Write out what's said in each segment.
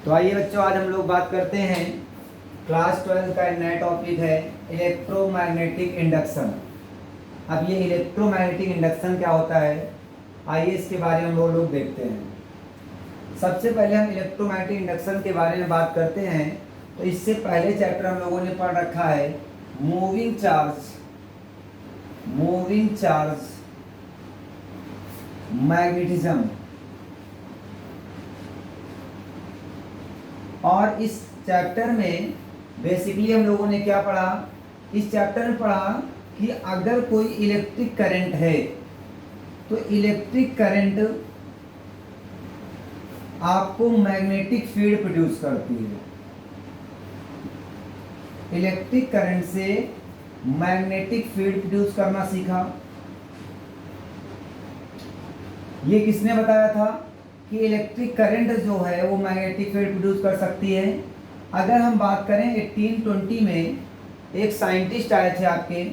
तो आइए बच्चों, आज हम लोग बात करते हैं क्लास 12 का नया टॉपिक है इलेक्ट्रोमैग्नेटिक इंडक्शन। अब ये इलेक्ट्रोमैग्नेटिक इंडक्शन क्या होता है, आइए इसके बारे में हम लोग देखते हैं। सबसे पहले हम इलेक्ट्रोमैग्नेटिक इंडक्शन के बारे में बात करते हैं। तो इससे पहले चैप्टर हम लोगों ने पढ़ रखा है मूविंग चार्ज मैग्नेटिज्म। और इस चैप्टर में बेसिकली हम लोगों ने क्या पढ़ा, इस चैप्टर में पढ़ा कि अगर कोई इलेक्ट्रिक करंट है तो इलेक्ट्रिक करंट आपको मैग्नेटिक फील्ड प्रोड्यूस करती है। इलेक्ट्रिक करंट से मैग्नेटिक फील्ड प्रोड्यूस करना सीखा। ये किसने बताया था कि इलेक्ट्रिक करंट जो है वो मैग्नेटिक फील्ड प्रोड्यूस कर सकती है। अगर हम बात करें 1820 में एक साइंटिस्ट आए थे आपके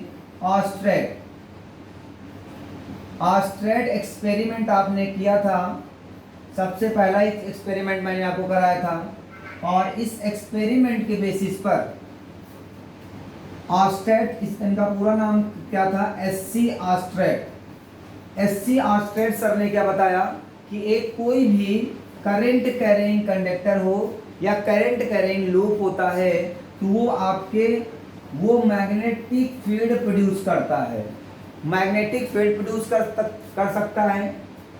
ऑस्ट्रेट एक्सपेरिमेंट आपने किया था। सबसे पहला एक्सपेरिमेंट मैंने आपको कराया था और इस एक्सपेरिमेंट के बेसिस पर ऑस्ट्रेट, इनका पूरा नाम क्या था, एससी ऑस्ट्रेट सर ने क्या बताया कि एक कोई भी करंट कैरिंग कंडक्टर हो या करंट कैरिंग लूप होता है तो वो मैग्नेटिक फील्ड प्रोड्यूस करता है, मैग्नेटिक फील्ड प्रोड्यूस कर सकता है।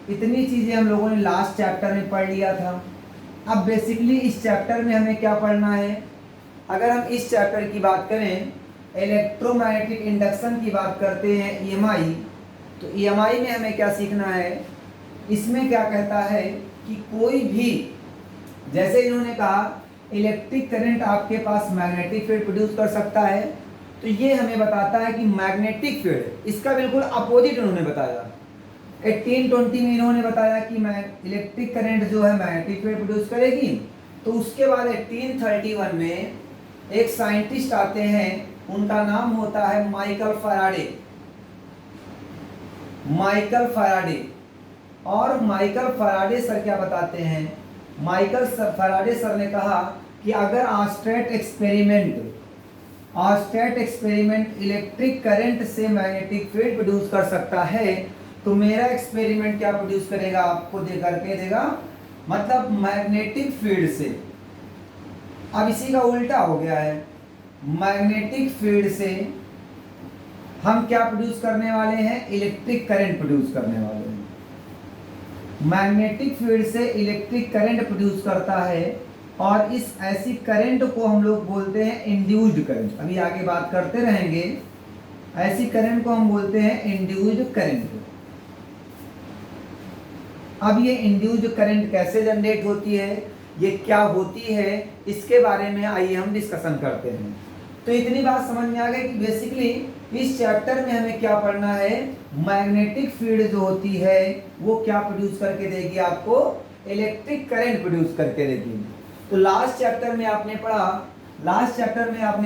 इतनी चीज़ें हम लोगों ने लास्ट चैप्टर में पढ़ लिया था। अब बेसिकली इस चैप्टर में हमें क्या पढ़ना है, अगर हम इस चैप्टर की बात करें, इलेक्ट्रोमैग्नेटिक इंडक्शन की बात करते हैं ईएमआई, तो ईएमआई में हमें क्या सीखना है, इसमें क्या कहता है कि कोई भी, जैसे इन्होंने कहा इलेक्ट्रिक करंट आपके पास मैग्नेटिक फील्ड प्रोड्यूस कर सकता है, तो ये हमें बताता है कि मैग्नेटिक फील्ड, इसका बिल्कुल अपोजिट उन्होंने बताया। 1820 में इन्होंने बताया कि इलेक्ट्रिक करंट जो है मैग्नेटिक फील्ड प्रोड्यूस करेगी। तो उसके बाद 1831 में एक साइंटिस्ट आते हैं, उनका नाम होता है माइकल फैराडे। और माइकल फैराडे सर क्या बताते हैं, माइकल फैराडे सर ने कहा कि अगर ऑस्ट्रेट एक्सपेरिमेंट इलेक्ट्रिक करंट से मैग्नेटिक फील्ड प्रोड्यूस कर सकता है तो मेरा एक्सपेरिमेंट क्या प्रोड्यूस करेगा, आपको दे करके देगा, मतलब मैग्नेटिक फील्ड से। अब इसी का उल्टा हो गया है, मैग्नेटिक फील्ड से हम क्या प्रोड्यूस करने वाले हैं, इलेक्ट्रिक करंट प्रोड्यूस करने वाले हैं। मैग्नेटिक फील्ड से इलेक्ट्रिक करंट प्रोड्यूस करता है और इस ऐसी करंट को हम लोग बोलते हैं इंड्यूस्ड करंट। अभी आगे बात करते रहेंगे, ऐसी करंट को हम बोलते हैं इंड्यूस्ड करंट। अब ये इंड्यूस्ड करंट कैसे जनरेट होती है, ये क्या होती है, इसके बारे में आइए हम डिस्कशन करते हैं। तो इतनी बात समझ में आ गई कि बेसिकली इस चैप्टर में हमें क्या पढ़ना है, मैग्नेटिक फील्ड जो होती है वो क्या प्रोड्यूस करके देगी, आपको इलेक्ट्रिक करंट प्रोड्यूस करके देगी। तो लास्ट चैप्टर में आपने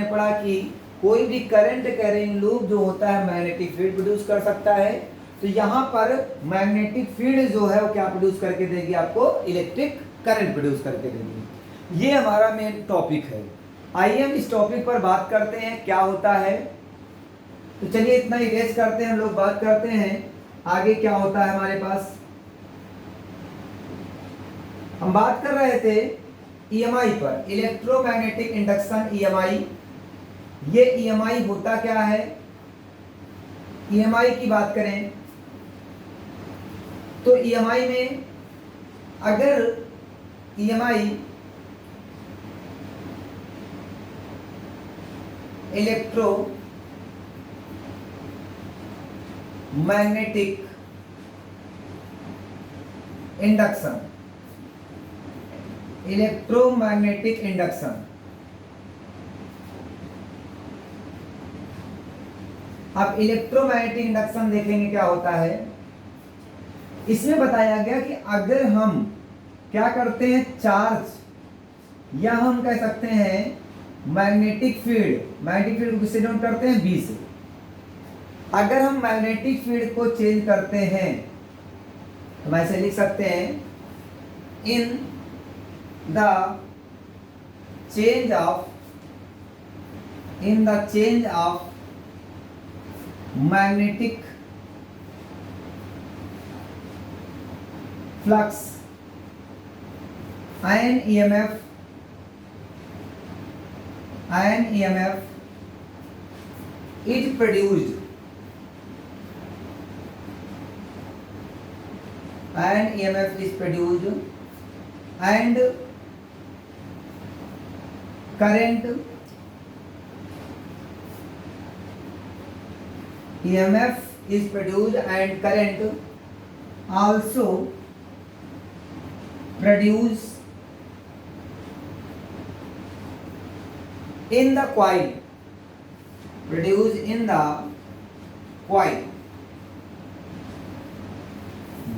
पढ़ा कि कोई भी करंट कैरिंग लूप जो होता है मैग्नेटिक फील्ड प्रोड्यूस कर सकता है। तो यहाँ पर मैग्नेटिक फील्ड जो है वो क्या प्रोड्यूस करके देगी, आपको इलेक्ट्रिक करंट प्रोड्यूस करके देगी। ये हमारा मेन टॉपिक है। आइए हम इस टॉपिक पर बात करते हैं क्या होता है। तो चलिए इतना ही रेस करते हैं, हम लोग बात करते हैं आगे क्या होता है हमारे पास। हम बात कर रहे थे ईएमआई पर, इलेक्ट्रोमैग्नेटिक इंडक्शन ईएमआई। ये ईएमआई होता क्या है, ईएमआई की बात करें तो ईएमआई में अगर ईएमआई इलेक्ट्रोमैग्नेटिक इंडक्शन, अब इलेक्ट्रोमैग्नेटिक इंडक्शन देखेंगे क्या होता है। इसमें बताया गया कि अगर हम क्या करते हैं, चार्ज या हम कह सकते हैं मैग्नेटिक फील्ड को किससे डिनोट करते हैं, बी से। अगर हम मैग्नेटिक फील्ड को चेंज करते हैं तो हम ऐसे लिख सकते हैं, in the change of magnetic flux, an EMF is produced, and current EMF is produced and current also produce in the coil,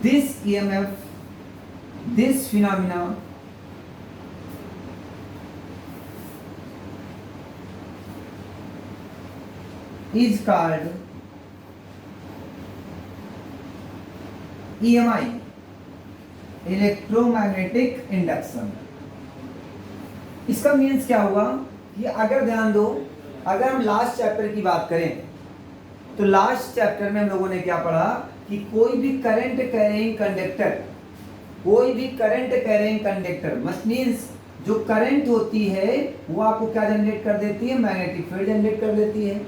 this EMF, this phenomena is called EMI, electromagnetic induction. इसका means क्या हुआ कि अगर ध्यान दो, अगर हम last chapter की बात करें तो लास्ट चैप्टर में हम लोगों ने क्या पढ़ा कि कोई भी करंट कैरिंग कंडक्टर मत मीन्स जो करंट होती है वो आपको क्या जनरेट कर देती है, मैग्नेटिक फील्ड जनरेट कर देती है।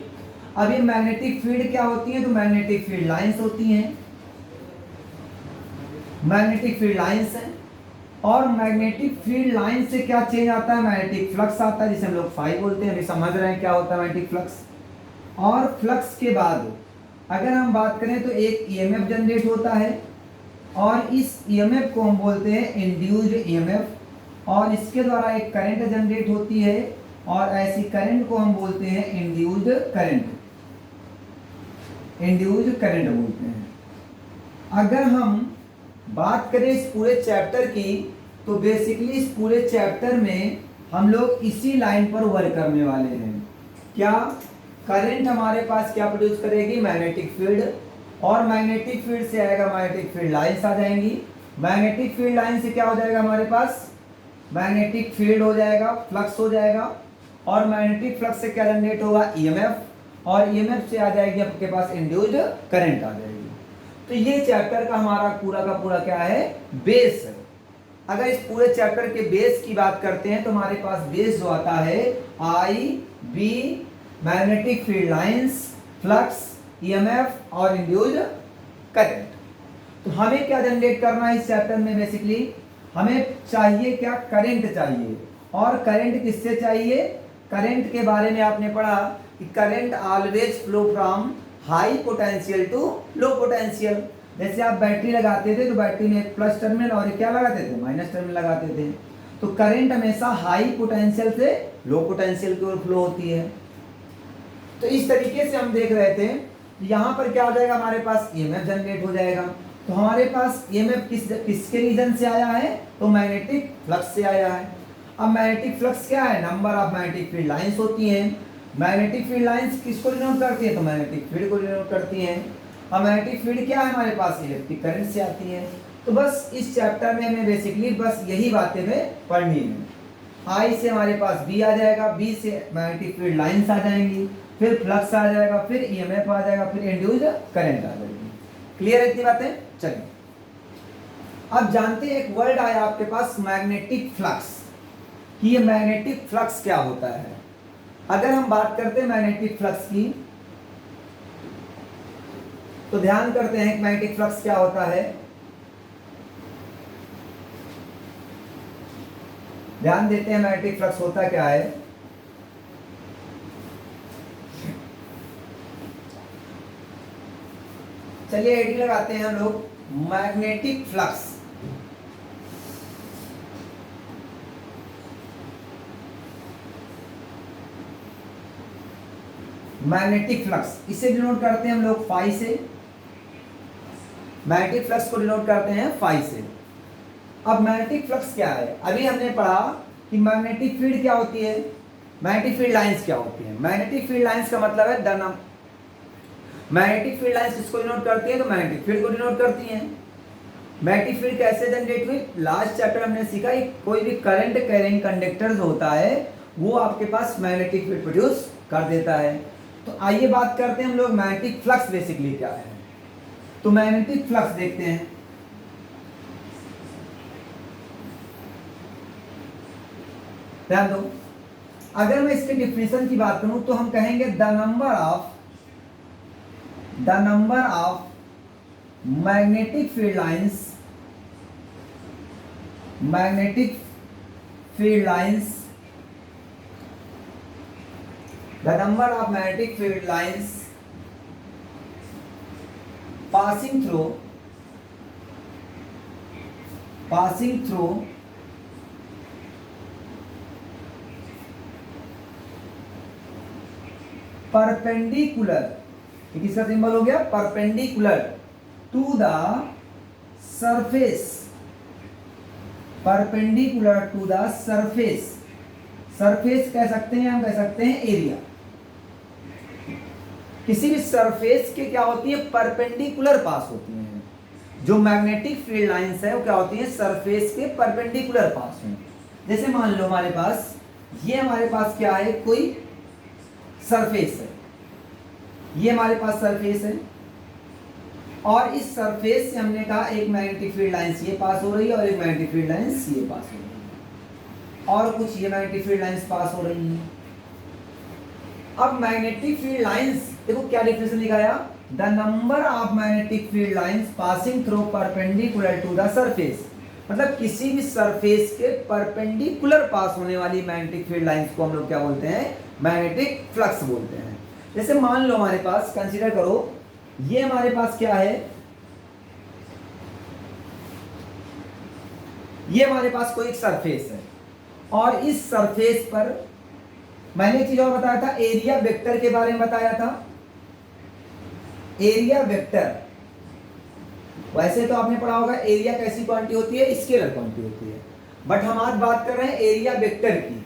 अब ये मैग्नेटिक फील्ड क्या होती है, तो मैग्नेटिक फील्ड लाइंस होती हैं, मैग्नेटिक फील्ड लाइंस हैं। और मैग्नेटिक फील्ड लाइन से क्या चेंज आता है, मैग्नेटिक फ्लक्स आता है, जिसे हम लोग फाई बोलते हैं। अभी समझ रहे हैं क्या होता है मैग्नेटिक फ्लक्स। और फ्लक्स के बाद अगर हम बात करें तो एक ईएमएफ जनरेट होता है, और इस ईएमएफ को हम बोलते हैं इंड्यूस्ड ईएमएफ, और इसके द्वारा एक करंट जनरेट होती है, और ऐसी करंट को हम बोलते हैं इंड्यूस्ड करंट बोलते हैं। अगर हम बात करें इस पूरे चैप्टर की तो बेसिकली इस पूरे चैप्टर में हम लोग इसी लाइन पर वर्क करने वाले हैं। क्या करंट हमारे पास क्या प्रोड्यूस करेगी, मैग्नेटिक फील्ड, और मैग्नेटिक फील्ड से आएगा मैग्नेटिक फील्ड लाइंस आ जाएंगी। मैग्नेटिक फील्ड लाइन से क्या हो जाएगा हमारे पास, मैग्नेटिक फील्ड हो जाएगा, फ्लक्स हो जाएगा, और मैग्नेटिक फ्लक्स से क्या जनरेट होगा, ईएमएफ, और ईएमएफ से आ जाएगी आपके पास इंड्यूस्ड करंट आ जाएगी। तो ये चैप्टर का हमारा पूरा का पूरा क्या है, बेस है। अगर इस पूरे चैप्टर के बेस की बात करते हैं तो हमारे पास बेस जो आता है I B, magnetic field lines, flux, EMF और इंड्यूस्ड करंट। तो हमें क्या जनरेट करना है इस चैप्टर में, बेसिकली हमें चाहिए क्या, करंट चाहिए। और करंट किससे चाहिए, करंट के बारे में आपने पढ़ा कि current always flow from high potential to low potential. जैसे आप बैटरी लगाते थे तो बैटरी में एक प्लस टर्मिनल और क्या लगाते थे, माइनस टर्मिनल लगाते थे। तो करंट हमेशा हाई पोटेंशियल से लो पोटेंशियल की ओर फ्लो होती है। तो इस तरीके से हम देख रहे थे, यहाँ पर क्या हो जाएगा, हमारे पास ईएमएफ जनरेट हो जाएगा। तो हमारे पास ईएमएफ किसके रीजन से आया है, तो मैग्नेटिक फ्लक्स से आया है। अब मैग्नेटिक फ्लक्स क्या है, number of magnetic field lines होती हैं। मैग्नेटिक फील्ड लाइंस किसको डिनोट करती है, तो मैग्नेटिक फील्ड को डिनोट करती हैं। अब मैग्नेटिक फील्ड क्या है हमारे पास, इलेक्ट्रिक करंट से आती है। तो बस इस चैप्टर में हमें बेसिकली बस यही बातें हमें पढ़नी है। आई से हमारे पास बी आ जाएगा, बी से मैग्नेटिक फील्ड लाइंस आ जाएंगी, फिर फ्लक्स आ जाएगा, फिर ईएमएफ आ जाएगा, फिर इंड्यूस्ड करंट आ जाएगी। क्लियर है इतनी बातें। चलिए अब जानते हैं, एक वर्ड आया आपके पास मैग्नेटिक फ्लक्स, कि ये मैग्नेटिक फ्लक्स क्या होता है। अगर हम बात करते हैं मैग्नेटिक फ्लक्स की तो ध्यान करते हैं मैग्नेटिक फ्लक्स क्या होता है। ध्यान देते हैं मैग्नेटिक फ्लक्स होता क्या है। चलिए हेडिंग लगाते हैं हम लोग, मैग्नेटिक फ्लक्स। मैग्नेटिक फ्लक्स इसे डिनोट करते हैं हम लोग फाई से, मैग्नेटिक फ्लक्स को डिनोट करते हैं फाई से। अब मैग्नेटिक फ्लक्स क्या है, अभी हमने पढ़ा कि मैग्नेटिक फील्ड क्या होती है, मैग्नेटिक फील्ड लाइंस क्या होती है। मैग्नेटिक फील्ड लाइंस का मतलब है द मैग्नेटिक फील्ड लाइंस किसको डिनोट करती है, तो मैग्नेटिक फील्ड को डिनोट करती हैं। मैग्नेटिक फील्ड कैसे जनरेट हुई? लास्ट चैप्टर हमने सीखा कि कोई भी करंट कैरिंग कंडक्टर होता है वो आपके पास मैग्नेटिक फील्ड प्रोड्यूस कर देता है। तो आइए बात करते हैं हम लोग मैग्नेटिक फ्लक्स बेसिकली क्या है। तो मैग्नेटिक फ्लक्स देखते हैं। ध्यान दो, अगर मैं इसके डिफिनेशन की बात करूं तो हम कहेंगे the number of magnetic field lines the number of magnetic field lines passing through perpendicular, ये किसका सिंबल हो गया? Perpendicular to the surface, surface कह सकते हैं, हम कह सकते हैं एरिया। किसी भी सरफेस के क्या होती है? परपेंडिकुलर पास होती हैं। जो मैग्नेटिक फील्ड लाइंस है वो क्या होती है? सरफेस के परपेंडिकुलर पास हैं। जैसे मान लो हमारे पास क्या है? कोई सरफेस है, ये हमारे पास सरफेस है और इस सरफेस से हमने कहा एक मैग्नेटिक फील्ड लाइंस ये पास हो रही है और एक मैग्नेटिक फील्ड लाइंस ये पास हो रही है और कुछ ये मैग्नेटिक फील्ड लाइंस पास हो रही हैं। अब मैग्नेटिक फील्ड लाइंस देखो क्या डिफिनेशन दिखाया? The number of magnetic field lines passing through perpendicular to the surface, मतलब किसी भी सरफेस के परपेंडिकुलर पास होने वाली मैग्नेटिक फील्ड लाइंस को हम लोग क्या बोलते हैं? मैग्नेटिक फ्लक्स बोलते हैं। जैसे मान लो हमारे पास, कंसीडर करो ये हमारे पास क्या है? ये हमारे पास कोई एक सरफेस है और इस सरफेस पर मैंने एक चीज और बताया था, एरिया वेक्टर के बारे में बताया था। एरिया वेक्टर, वैसे तो आपने पढ़ा होगा एरिया कैसी क्वांटिटी होती है? स्केलर क्वांटिटी होती है, बट हम आज बात कर रहे हैं एरिया वेक्टर की।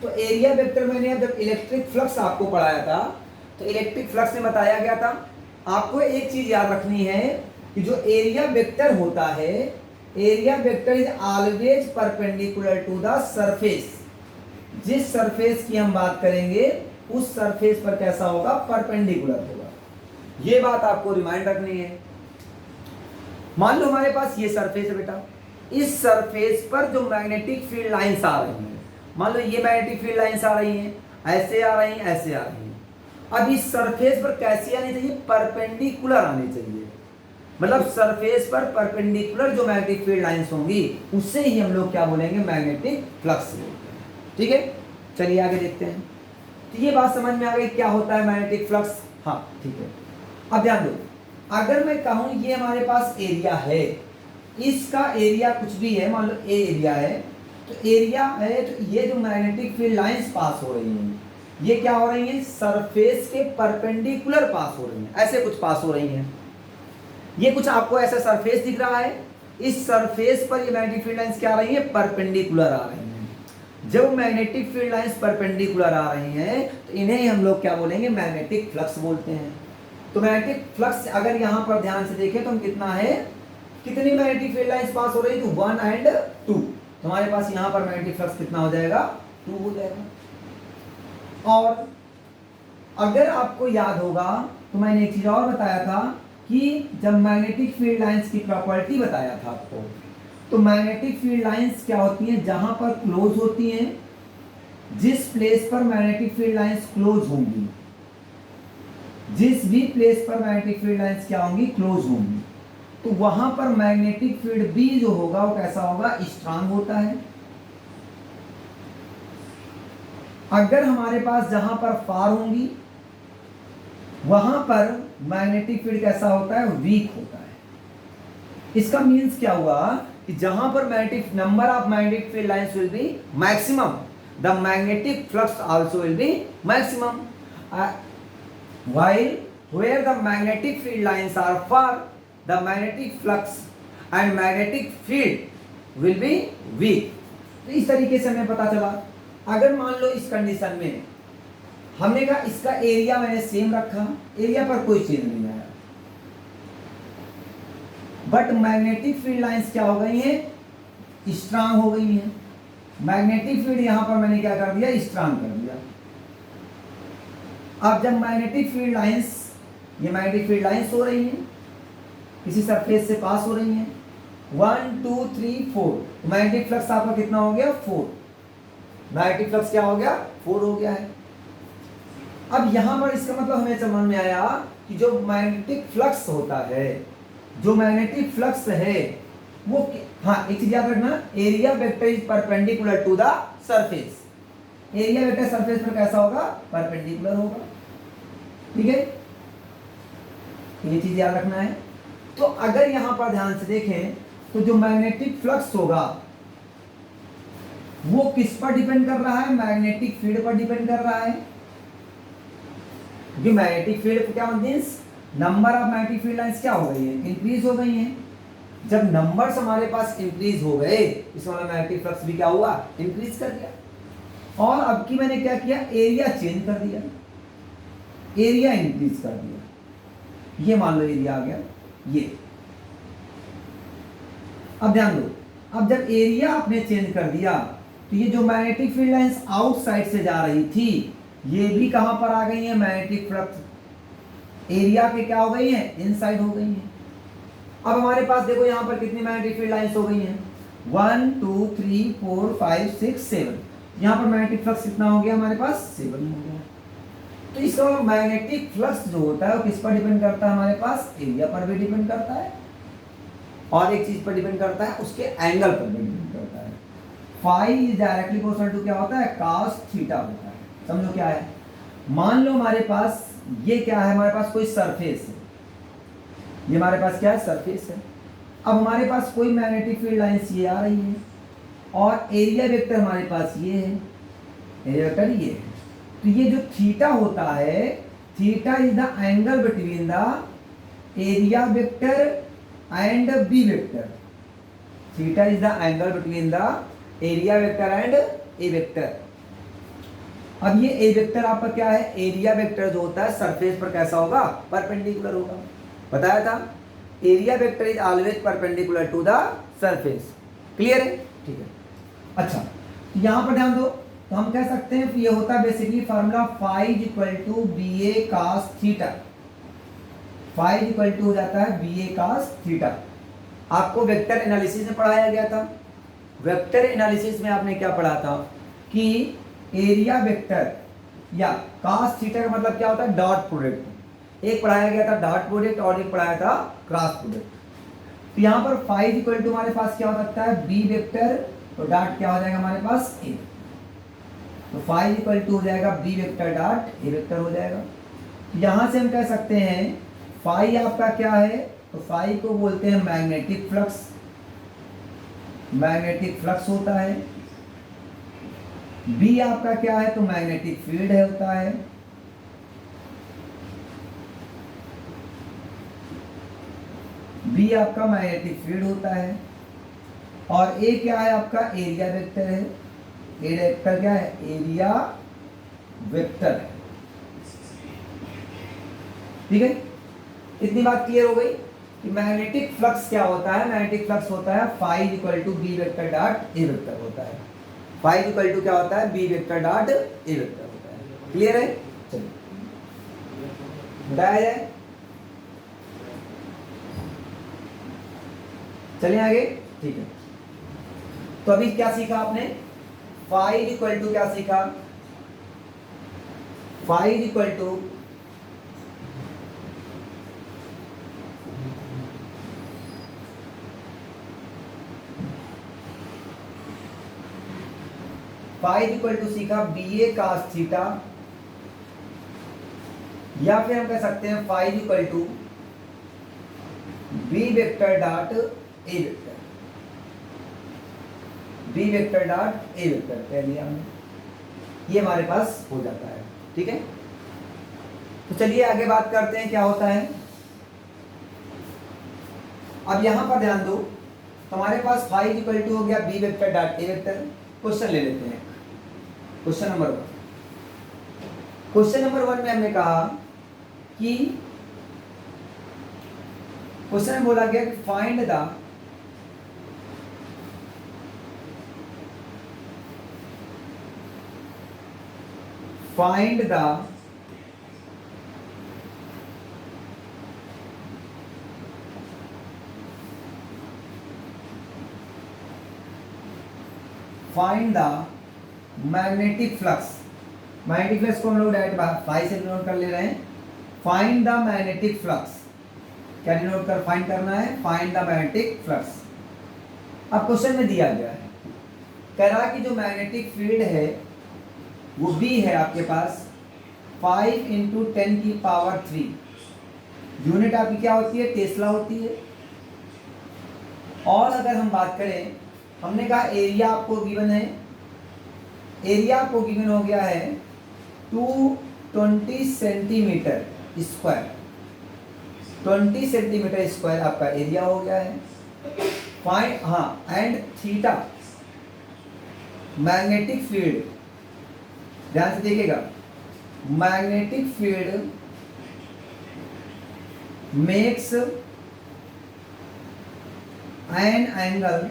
तो एरिया वेक्टर मैंने जब इलेक्ट्रिक फ्लक्स आपको पढ़ाया था तो इलेक्ट्रिक फ्लक्स में बताया गया था, आपको एक चीज याद रखनी है कि जो एरिया वेक्टर होता है, area vector is always perpendicular to the surface. जिस सरफेस की हम बात करेंगे उस सरफेस पर कैसा होगा? परपेंडिकुलर होगा। ये बात आपको रिमाइंड रखनी है। मान लो हमारे पास ये सरफेस है बेटा, इस सरफेस पर जो मैग्नेटिक फील्ड लाइंस आ रही हैं, मान लो ये मैग्नेटिक फील्ड लाइंस आ रही हैं, ऐसे आ रही हैं, ऐसे आ रही हैं। अब इस सरफेस पर कैसी आनी चाहिए? परपेंडिकुलर आनी चाहिए, मतलब सरफेस पर परपेंडिकुलर जो मैग्नेटिक फील्ड लाइंस होंगी उससे ही हम लोग क्या बोलेंगे? मैग्नेटिक फ्लक्स बोलते हैं। ठीक है, चलिए आगे देखते हैं। तो ये बात समझ में आ गई क्या होता है मैग्नेटिक फ्लक्स? हाँ ठीक है। अब ध्यान दो, अगर मैं कहूं ये हमारे पास एरिया है, इसका एरिया कुछ भी है, मान लो ए एरिया है, तो एरिया है तो ये जो मैग्नेटिक फील्ड लाइंस पास हो रही हैं ये क्या हो रही हैं? सरफेस के परपेंडिकुलर पास हो रही हैं, ऐसे कुछ पास हो रही हैं। ये कुछ आपको ऐसा सरफेस दिख रहा है, इस सरफेस पर ये मैग्नेटिक फील्ड लाइंस क्या आ रही है? परपेंडिकुलर आ रही हैं। जब मैग्नेटिक फील्ड लाइंस परपेंडिकुलर आ रही हैं तो इन्हें हम लोग क्या बोलेंगे? मैग्नेटिक फ्लक्स बोलते हैं। तो मैग्नेटिक फ्लक्स अगर यहाँ पर ध्यान से देखें तो हम कितना है, कितनी मैग्नेटिक फील्ड लाइंस पास हो रही है? तो 1 और 2। तो हमारे पास यहाँ पर मैग्नेटिक फ्लक्स कितना हो जाएगा? 2 हो जाएगा। और अगर आपको याद होगा तो मैंने एक चीज और बताया था कि जब मैग्नेटिक फील्ड लाइंस की प्रॉपर्टी बताया था आपको, तो मैग्नेटिक फील्ड लाइंस क्या होती हैं? जहां पर क्लोज होती हैं, जिस प्लेस पर मैग्नेटिक फील्ड लाइंस क्लोज होंगी, जिस भी प्लेस पर मैग्नेटिक फील्ड लाइंस क्या होंगी? क्लोज होंगी, तो वहां पर मैग्नेटिक फील्ड बी जो होगा वो कैसा होगा? स्ट्रांग होता है। अगर हमारे पास जहां पर फार होंगी वहां पर मैग्नेटिक फील्ड कैसा होता है? वीक होता है। इसका मीन्स क्या हुआ कि जहां पर magnetic number of magnetic field lines will be maximum, the magnetic flux also will be maximum, while where the magnetic field lines are far, the magnetic flux and magnetic field will be weak। तो इस तरीके से हमें पता चला। अगर मान लो इस कंडीशन में हमने कहा इसका एरिया मैंने सेम रखा, एरिया पर कोई चेंज नहीं आया, बट मैग्नेटिक फील्ड लाइंस क्या हो गई हैं, स्ट्रांग हो गई हैं। मैग्नेटिक फील्ड यहां पर मैंने क्या कर दिया, स्ट्रांग कर दिया। अब जब मैग्नेटिक फील्ड लाइंस, ये मैग्नेटिक फील्ड लाइंस हो रही हैं, किसी सरफेस से पास हो रही हैं, 1 2 3 4, मैग्नेटिक फ्लक्स आपका कितना हो गया, 4। मैग्नेटिक फ्लक्स क्या हो गया, 4 हो गया है। अब यहां पर इसका मतलब हमें समझ में आया कि जो मैग्नेटिक फ्लक्स होता है, जो मैग्नेटिक फ्लक्स है वो, हाँ एक चीज याद रखना, area vector is perpendicular to the surface. Area vector surface पर कैसा होगा, परपेंडिकुलर होगा। ठीक है, ये चीज याद रखना है। तो अगर यहां पर ध्यान से देखें तो जो मैग्नेटिक फ्लक्स होगा वो किस पर डिपेंड कर रहा है, मैग्नेटिक फील्ड पर डिपेंड कर रहा है। क्योंकि मैग्नेटिक फील्ड क्या means, number of magnetic field lines क्या हो गई है, इंक्रीज हो गई हैं। जब नंबर्स हमारे पास इंक्रीज हो गए, इस वाला मैग्नेटिक फ्लक्स भी क्या हुआ, इंक्रीज कर दिया। और अब की मैंने क्या किया, एरिया चेंज कर दिया, एरिया इंक्रीज कर दिया। ये मान लो एरिया आ गया ये। अब ध्यान दो, अब जब एरिया आपने चेंज कर दिया तो ये जो मैग्नेटिक फील्ड लाइंस आउटसाइड से जा रही थी, ये भी कहां पर आ गई है, मैग्नेटिक फ्लक्स एरिया के क्या हो गई है, इनसाइड हो गई है। अब हमारे पास देखो यहां पर कितनी मैग्नेटिक फील्ड लाइंस हो गई हैं, 1 2 3 4 5 6 7। यहां पर मैग्नेटिक फ्लक्स कितना हो गया हमारे पास, 7 हो गया। तो इसका मैग्नेटिक फ्लक्स जो होता है वो किस पर डिपेंड करता है, हमारे पास एरिया पर भी डिपेंड करता है, और एक चीज पर डिपेंड करता है, उसके एंगल पर भी डिपेंड करता है। Phi is directly proportional to क्या होता है, cos थीटा होता है। समझो क्या है, मान लो हमारे पास ये क्या है, हमारे पास कोई सरफेस है, ये हमारे पास क्या है, सरफेस है। अब हमारे पास कोई मैग्नेटिक फील्ड लाइंस ये आ रही है, और एरिया वेक्टर हमारे पास ये है, एरिया वेक्टर ये है। तो ये जो थीटा होता है, theta is the angle between the area vector and B vector. Theta is the angle between the area vector and A vector. अब ये ए वेक्टर आपका क्या है, एरिया वेक्टर जो होता है सरफेस पर कैसा होगा, परपेंडिकुलर होगा। बताया था, area vector is always perpendicular to the surface. Clear है, ठीक है। अच्छा, यहां पर ध्यान दो, तो हम कह सकते हैं कि ये होता है basically formula phi equal to B A cos theta. Phi equal to हो जाता है बी ए कास थीटा। आपको वेक्टर एनालिसिस में पढ़ाया गया था। वेक्टर एनालिसिस में आपने क्या पढ़ा था कि एरिया वेक्टर या कास थीटा का मतलब क्या होता है, डॉट प्रोडक्ट। एक पढ़ाया गया था डॉट प्रोडक्ट और एक पढ़ाया था क्रॉस प्रोडक्ट। तो यहाँ पर फाई इक्वल टू हमारे पास क्या हो सकता है, बी वेक्टर, तो डॉट क्या हो जाएगा हमारे पास, ए। तो फाई इक्वल टू हो जाएगा B vector dot A vector हो जाएगा। यहां से हम कह सकते हैं फाई आपका क्या है, तो फाई को बोलते हैं मैग्नेटिक फ्लक्स। मैग्नेटिक फ्लक्स होता है। बी आपका क्या है, तो मैग्नेटिक फील्ड है होता है। बी आपका मैग्नेटिक फील्ड होता है। और ए क्या है आपका, एरिया वेक्टर है। एरिया वेक्टर क्या है, एरिया वेक्टर है। ठीक है, इतनी बात क्लियर हो गई कि मैग्नेटिक फ्लक्स क्या होता है। मैग्नेटिक फ्लक्स होता है phi equal to B vector dot A vector होता है। फाई इक्वल टू क्या होता है, B vector dot A vector होता है। क्लियर है, चलिए बताया जाए, चलिए आगे। ठीक है, तो अभी क्या सीखा आपने, फाई इक्वल टू क्या सीखा, phi equal to phi equal to सीखा बी ए कास थीटा, या फिर हम कह सकते हैं phi equal to B vector dot A vector. B vector dot A vector कह लिया हमने, ये हमारे पास हो जाता है। ठीक है, तो चलिए आगे बात करते हैं क्या होता है। अब यहां पर ध्यान दो, हमारे पास फाई इक्वल टू हो गया B vector dot A vector. Question ले लेते हैं, क्वेश्चन नंबर 1। क्वेश्चन नंबर 1 में हमने कहा कि क्वेश्चन में बोला गया कि find the magnetic flux. Magnetic flux को हम लोग डायरेक्ट फाई से डिनोट कर ले रहे हैं। फाइंड द मैग्नेटिक फ्लक्स, क्या डिनोट कर फाइंड करना है? Find the magnetic flux. अब क्वेश्चन में दिया गया है, कह रहा कि जो मैग्नेटिक फील्ड है वो बी है आपके पास 5 इंटू 10 की पावर 3। यूनिट आपकी क्या होती है? टेस्ला होती है। और अगर हम बात करें, हमने कहा एरिया आपको गिवन है, एरिया आपको गिवन हो गया है 220 सेंटीमीटर स्क्वायर। 20 सेंटीमीटर स्क्वायर आपका एरिया हो गया है। फाइंड, हाँ, एंड थीटा मैग्नेटिक फील्ड, ध्यान से देखिएगा, magnetic field makes an angle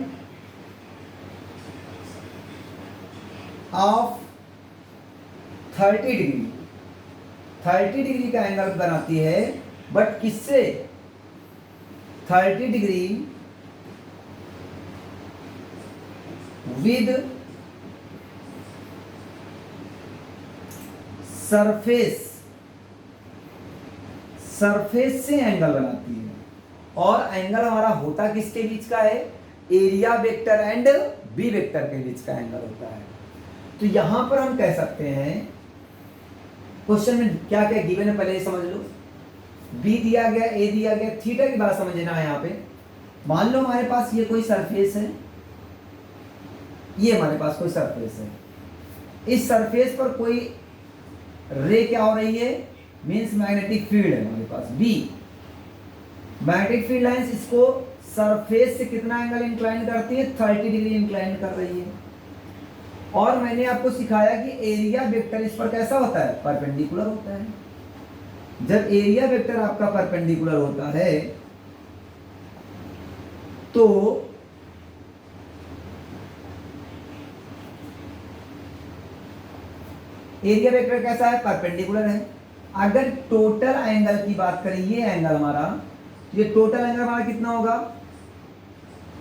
of 30 degree. 30 degree का एंगल बनाती है, बट किससे? 30 डिग्री विद सरफेस, सरफेस से एंगल बनाती है। और एंगल हमारा होता किसके बीच का है? Area vector and B vector के बीच का एंगल होता है। तो यहां पर हम कह सकते हैं, क्वेश्चन में क्या क्या गिवन है पहले ये समझ लो। बी दिया गया, ए दिया गया, थीटा की बात समझना है। यहाँ पे मान लो हमारे पास ये कोई सरफेस है, ये हमारे पास कोई सरफेस है, इस सरफेस पर कोई रे क्या हो रही है? मींस मैग्नेटिक फील्ड है हमारे पास बी। मैग्नेटिक फील्ड लाइंस इसको सरफेस से कितना एंगल इंक्लाइन करती है? 30 डिग्री इंक्लाइन कर रही है। और मैंने आपको सिखाया कि एरिया वेक्टर इस पर कैसा होता है? परपेंडिकुलर होता है। जब एरिया वेक्टर आपका परपेंडिकुलर होता है तो एरिया वेक्टर कैसा है? परपेंडिकुलर है। अगर टोटल एंगल की बात करें, ये एंगल हमारा, ये टोटल एंगल हमारा कितना होगा?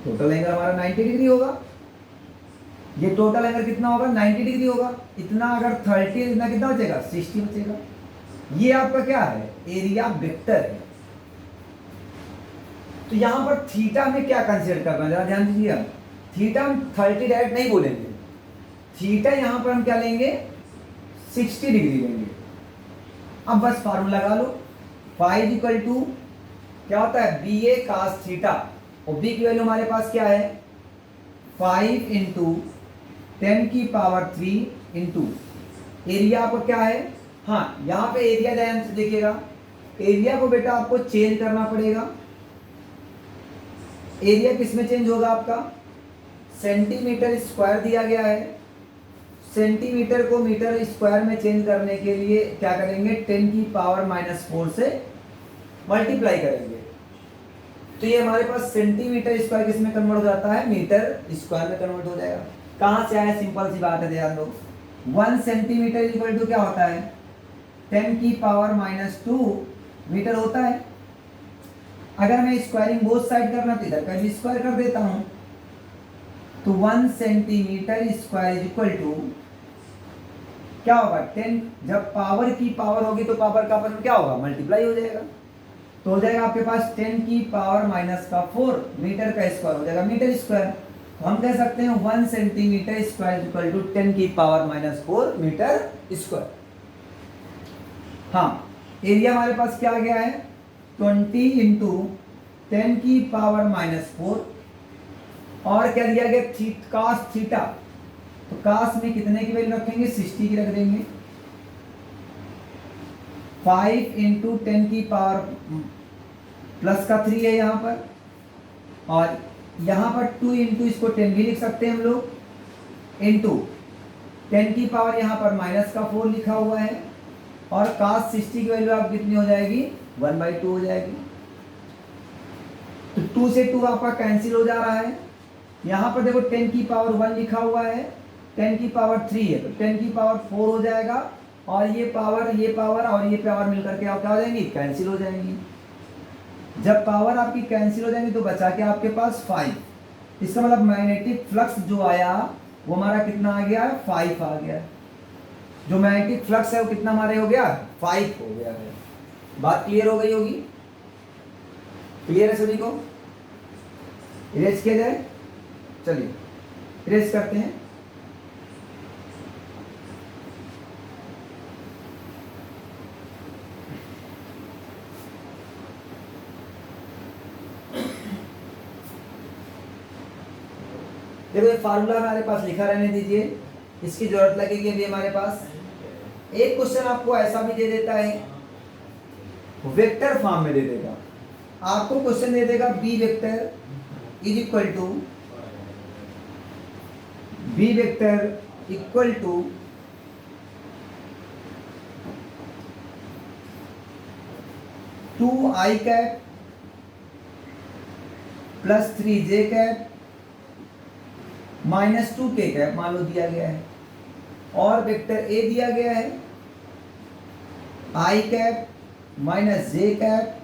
टोटल एंगल हमारा 90 डिग्री होगा। ये टोटल एंगल कितना होगा? 90 डिग्री होगा। इतना अगर 30, इतना कितना बचेगा? 60 बचेगा। ये आपका क्या है? एरिया वेक्टर है। तो यहां पर थीटा में क्या कंसीडर करना है, जरा ध्यान दीजिएगा। थीटा हम 30 डायरेक्ट नहीं बोलेंगे, थीटा यहां पर हम क्या लेंगे? 60 डिग्री लेंगे। अब बस फार्मूला लगा लो, फाइव इक्वल टू क्या होता है? B A cos theta. और बी की वैल्यू हमारे पास क्या है? 5 इंटू 10 की पावर 3 इंटू एरिया आपका क्या है? हाँ, यहाँ पे एरिया ध्यान से देखिएगा, एरिया को बेटा आपको चेंज करना पड़ेगा। एरिया किस में चेंज होगा आपका? सेंटीमीटर स्क्वायर दिया गया है। सेंटीमीटर को मीटर स्क्वायर में चेंज करने के लिए क्या करेंगे? 10 की पावर -4 से मल्टीप्लाई करेंगे। तो ये हमारे पास सेंटीमीटर स्क्वायर किस में कन्वर्ट हो जाता है? मीटर स्क्वायर में कन्वर्ट हो जाएगा। कहां से आया? सिंपल सी बात है, ध्यान दो। 1 सेंटीमीटर इक्वल टू क्या होता है? 10 की पावर -2 मीटर होता है। अगर मैं स्क्वायरिंग बोथ साइड करना तो इधर का भी स्क्वायर कर देता हूं, तो 1 सेंटीमीटर स्क्वायर इक्वल टू क्या होगा? 10। जब पावर की पावर होगी तो पावर का अपन क्या होगा? मल्टीप्लाई हो जाएगा। तो हो जाएगा आपके पास 10 की पावर -4 मीटर का स्क्वायर हो जाएगा, मीटर स्क्वायर। तो हम कह सकते हैं 1 सेंटीमीटर स्क्वायर इक्वल टू 10 की पावर -4 मीटर स्क्वायर। हाँ, एरिया हमारे पास क्या आ गया है? 20 इंटू 10 की पावर -4 और क्या दिया गया? Cos theta. तो कास में कितने की वैल्यू रखेंगे? 60 की रख देंगे। 5 इंटू 10 की पावर प्लस का 3 है यहाँ पर, और यहाँ पर 2 इंटू इसको 10 भी लिख सकते हैं हम लोग, इंटू 10 की पावर यहाँ पर -4 लिखा हुआ है, और cos 60 की वैल्यू आप कितनी हो जाएगी? 1/2 हो जाएगी। तो 2 से 2 आपका कैंसिल हो जा रहा है। यहाँ पर देखो 10 की पावर 1 लिखा हुआ है, 10 की पावर 3 है, तो 10 की पावर 4 हो जाएगा, और ये पावर और ये पावर मिलकर के क्या हो जाएंगी, कैंसिल हो जाएंगी। जब पावर आपकी कैंसिल हो जाएंगी तो बचा के आपके पास 5। इसका मतलब मैग्नेटिक फ्लक्स जो आया वो हमारा कितना आ गया, 5 आ गया। जो मैग्नेटिक फ्लक्स है वो कितना हमारे हो गया, 5 हो गया है। बात क्लियर हो गई होगी? क्लियर है सभी को? इरेज किया जाए, चलिए इरेज करते हैं। देखो ये फार्मूला हमारे पास लिखा रहने दीजिए, इसकी जरूरत लगेगी अभी हमारे पास। एक क्वेश्चन आपको ऐसा भी दे देता है, वेक्टर फॉर्म में दे देगा। आपको क्वेश्चन दे देगा B vector is equal to 2i cap plus 3j cap minus 2k cap मान लो दिया गया है, और वेक्टर ए दिया गया है i cap minus j cap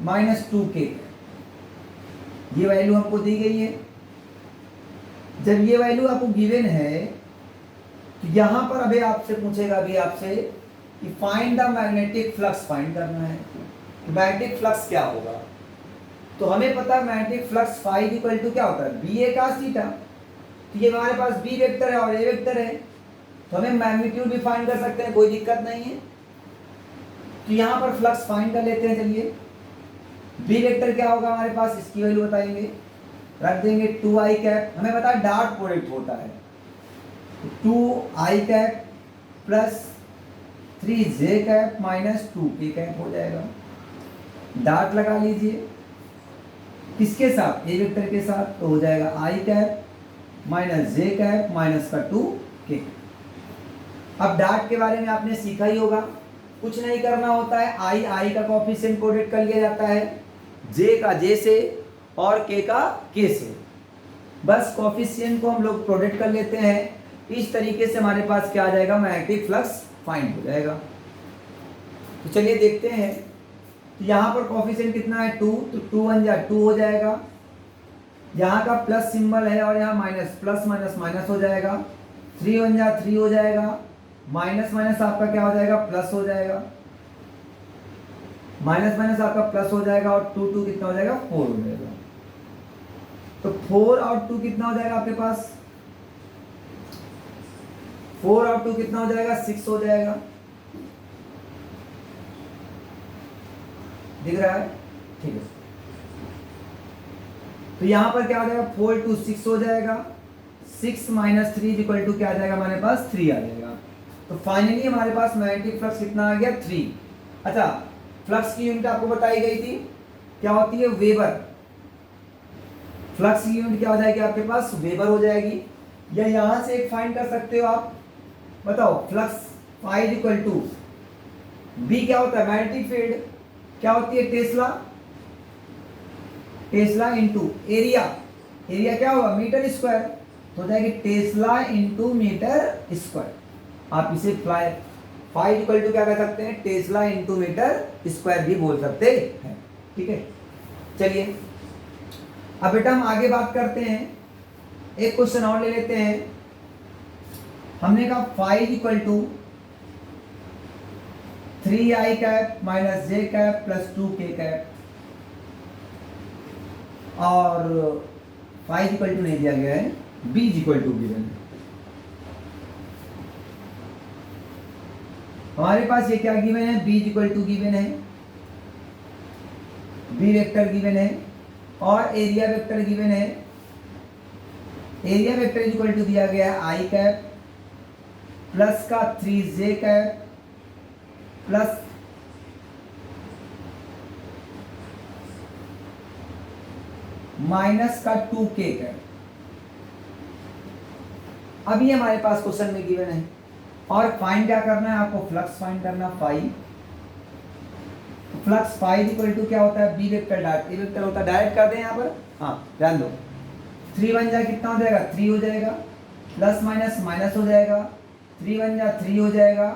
minus 2k। ये वैल्यू हमको दी गई है। जब ये वैल्यू आपको गिवन है तो यहां पर अभी आपसे पूछेगा अभी आपसे कि find the magnetic flux, find करना है। तो मैग्नेटिक फ्लक्स क्या होगा? तो हमें पता है magnetic flux phi equal to क्या होता है, बी ए का थीटा। तो ये हमारे पास बी वेक्टर है और ए वेक्टर है, तो हमें मैग्नीट्यूड भी फाइंड कर सकते हैं, कोई दिक्कत नहीं है। तो यहाँ पर फ्लक्स फाइंड कर लेते हैं। चलिए बी वेक्टर क्या होगा हमारे पास, इसकी वैल्यू बताएंगे, रख देंगे 2i कैप। हमें पता है डॉट प्रोडक्ट होता है, 2i cap plus 3j cap minus 2k cap हो जाएगा। डॉट लगा लीजिए किसके साथ, ए वेक्टर के साथ, तो हो जाएगा i cap minus j cap minus का 2k। अब डॉट के बारे में आपने सीखा ही होगा, कुछ नहीं करना होता है, i का कोएफिशिएंट प्रोडक्ट कर लिया जाता है, j का j से और k का k से। बस कोएफिशिएंट को हम लोग प्रोडक्ट कर लेते हैं। इस तरीके से हमारे पास क्या आ जाएगा, मैग्नेटिक फ्लक्स फाइंड हो जाएगा। तो चलिए देखते हैं। तो यहाँ पर कोएफिशिएंट कितना है 2, तो 2 1 जा 2 हो जाएगा। यहाँ का प्लस सिंबल है और यहाँ माइनस, प्लस माइनस माइनस हो जाएगा। 3 1 जा 3 हो जाएगा, माइनस माइनस आपका क्या हो जाएगा, प्लस हो जाएगा। माइनस माइनस आपका प्लस हो जाएगा और 2 2 कितना हो जाएगा, 4 हो जाएगा। तो 4 और 2 कितना हो जाएगा आपके पास, 4 और 2 कितना हो जाएगा, 6 हो जाएगा। दिख रहा है? ठीक है। तो यहां पर क्या हो जाएगा, 4 2 6 हो जाएगा। 6 माइनस 3 इक्वल टू क्या आ जाएगा हमारे पास, 3 आ जाएगा। तो फाइनली हमारे पास मैग्नेटिक फ्लक्स कितना आ गया, 3। अच्छा, फ्लक्स की यूनिट आपको बताई गई थी, क्या होती है, वेबर। फ्लक्स की यूनिट क्या हो जाएगी आपके पास, वेबर हो जाएगी। या यहां से एक फाइंड कर सकते हो आप, बताओ flux phi equal to B क्या होता है, मैग्नेटिक फील्ड क्या होती है, tesla. Tesla into area, area क्या होगा, मीटर स्क्वायर, तो हो जाएगी टेस्ला इंटू मीटर स्क्वायर। आप इसे फाइव इक्वल टू क्या कह सकते हैं, टेस्ला इंटू मीटर स्क्वायर भी बोल सकते हैं। ठीक है, चलिए अब बेटा हम आगे बात करते हैं। एक क्वेश्चन और ले लेते हैं। हमने कहा 5 equal to 3i cap minus j cap plus 2k cap, और 5 इक्वल टू नहीं दिया गया है, b इक्वल टू गिवन है। हमारे पास ये क्या गिवन है, b इक्वल टू गिवन है, b वेक्टर गिवन है और एरिया वेक्टर गिवन है। एरिया वेक्टर इक्वल टू दिया गया है i कैप प्लस का 3j कैप प्लस माइनस का 2k कैप। अभी हमारे पास क्वेश्चन में गिवन है और फाइंड क्या करना है आपको, फ्लक्स फाइंड करना। फ्लक्स फाई इक्वल टू क्या होता है, B vector dot A vector होता है। डायरेक्ट कर दें यहाँ पर, हाँ ध्यान दो, 3 बन जाए कितना हो जाएगा, 3 हो जाएगा, प्लस माइनस माइनस हो जाएगा, 3 बन जा 3 हो जाएगा,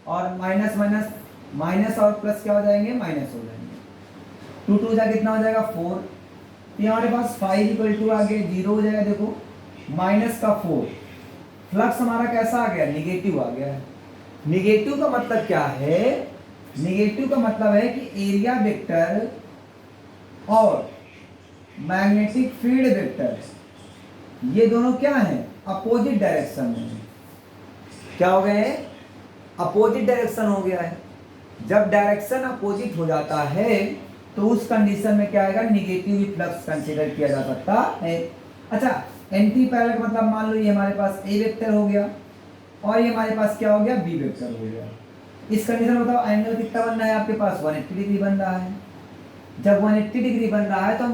और माइनस माइनस माइनस और प्लस क्या हो जाएंगे, माइनस हो जाएंगे। 2 2 जा कितना हो जाएगा 4। ये हमारे पास 5 इक्वल टू आगे 0 हो जाएगा, देखो माइनस का 4। फ्लक्स हमारा कैसा आ गया, निगेटिव आ गया है। निगेटिव का मतलब क्या है, निगेटिव का मतलब है कि एरिया वेक्टर और मैग्नेटिक फील्ड वेक्टर ये दोनों क्या हैं, अपोजिट डायरेक्शन में। क्या हो गए, अपोजिट डायरेक्शन हो गया है। जब डायरेक्शन अपोजिट हो जाता है तो उस कंडीशन में क्या आएगा, निगेटिव फ्लक्स कंसीडर किया जा सकता है। अच्छा, एंटी पैरेलल मतलब मान लो ये हमारे पास ए वेक्टर हो गया और ये हमारे पास क्या हो गया, बी वेक्टर हो गया। इस कंडीशन में बताओ एंगल कितना बन रहा है आपके पास, 180 डिग्री बन रहा है। जब 180 डिग्री बन रहा है तो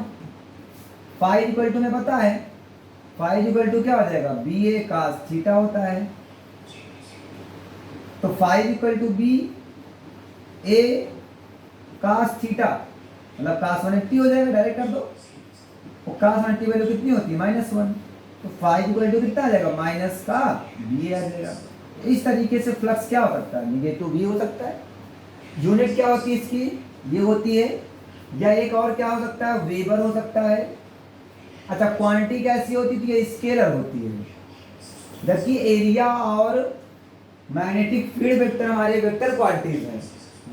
फाई इक्वल टू में पता है, फाई इक्वल टू क्या हो जाएगा, बी ए कास थीटा होता है। तो phi equal to B A cos theta, मतलब कास 180 हो जाएगा, डायरेक्ट कर दो। और कास 180 वैल्यू कितनी होती है, -1। तो फाई इक्वल टू कितना आ जाएगा, माइनस का बी आ जाएगा। इस तरीके से फ्लक्स क्या हो सकता है, निगेटिव भी हो सकता है। यूनिट क्या होती है इसकी, ये होती है, या एक और क्या हो सकता है, वेबर हो सकता है। अच्छा, क्वांटिटी कैसी होती थी, ये स्केलर होती है। जबकि एरिया और मैग्नेटिक फील्ड वेक्टर हमारे वेक्टर क्वांटिटीज हैं,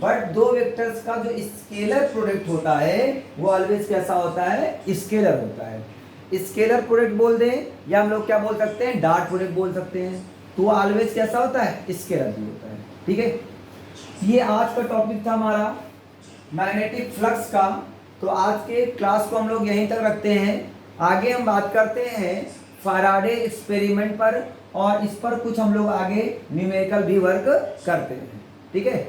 बट दो वेक्टर्स का जो स्केलर प्रोडक्ट होता है वो ऑलवेज कैसा होता है, स्केलर होता है। स्केलर प्रोडक्ट बोल दें या हम लोग क्या बोल सकते हैं, डॉट प्रोडक्ट बोल सकते हैं। तो वो ऑलवेज कैसा होता है, स्केलर भी होता है। ठीक है, ये आज का टॉपिक था हमारा मैग्नेटिक फ्लक्स का। तो आज के क्लास को हम लोग यहीं तक रखते हैं। आगे हम बात करते हैं फैराडे एक्सपेरिमेंट पर, और इस पर कुछ हम लोग आगे न्यूमेरिकल भी वर्क करते हैं। ठीक है।